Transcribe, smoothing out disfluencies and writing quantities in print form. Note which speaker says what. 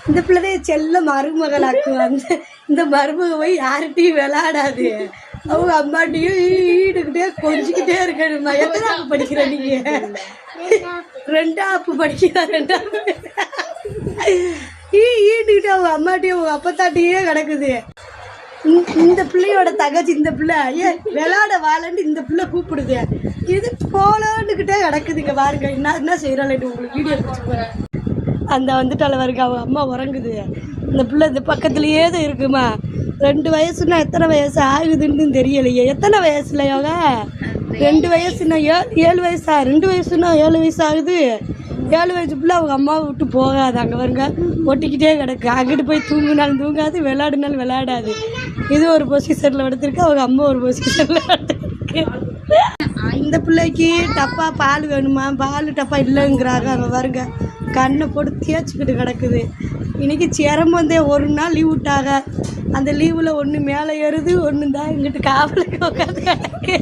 Speaker 1: இந்த பிள்ளைதான் செல்ல மருமகளாக்குவாங்க. இந்த மருமக போய் யார்கிட்டையும் விளையாடாது. அவங்க அம்மாட்டையும் ஈடுகிட்டே கொஞ்சிக்கிட்டே இருக்கணுமா. எத்தனாப்பு படிக்கிற நீங்க? 2ஆப்பு படிக்கிறா. 2ஆப்பு ஈடுகிட்டு அவங்க அம்மாட்டையும் அவங்க அப்பத்தாட்டையே கிடக்குது. இந்த பிள்ளையோட தகச்சி இந்த பிள்ளை ஏன் விளையாட வாழன்னு இந்த பிள்ளை கூப்பிடுது. இது போலன்னுக்கிட்டே கிடக்குதுங்க. பாருங்க என்ன செய்யறாள். உங்களுக்கு வீடியோ போகிறேன். அந்த வந்துட்டால பாருங்க அவங்க அம்மா உறங்குது. இந்த பிள்ளை இந்த பக்கத்துலேயே தான் இருக்குமா. 2 வயசுன்னா எத்தனை வயசு ஆகுதுன்னு தெரியலையே. எத்தனை வயசுல யோக? 2 வயசுன்னா 7 வயசா? 2 வயசுன்னா 7 வயசு ஆகுது. 7 வயசு பிள்ளை அவங்க அம்மாவை விட்டு போகாது. அங்கே வருங்க ஒட்டிக்கிட்டே கிடக்கு. அங்கிட்டு போய் தூங்குனாலும் தூங்காது, விளையாடுனாலும் விளையாடாது. இது ஒரு பொசிஷனில் எடுத்துருக்கு, அவங்க அம்மா ஒரு பொசிஷனில் எடுத்துருக்கு. இந்த பிள்ளைக்கு டப்பா பால் வேணுமா, பால் டப்பா இல்லைங்கிறாங்க. அங்கே வருங்க கண்ணை போட்டு தேய்ச்சிக்கிட்டு கிடக்குது. இன்றைக்கி சிரமம் தான். ஒரு நாள் லீவ் விட்டாங்க. அந்த லீவில் ஒன்று மேலே ஏறுது, ஒன்று தான் இங்கிட்டு காவலுக்கு உட்காந்து கிடக்கு.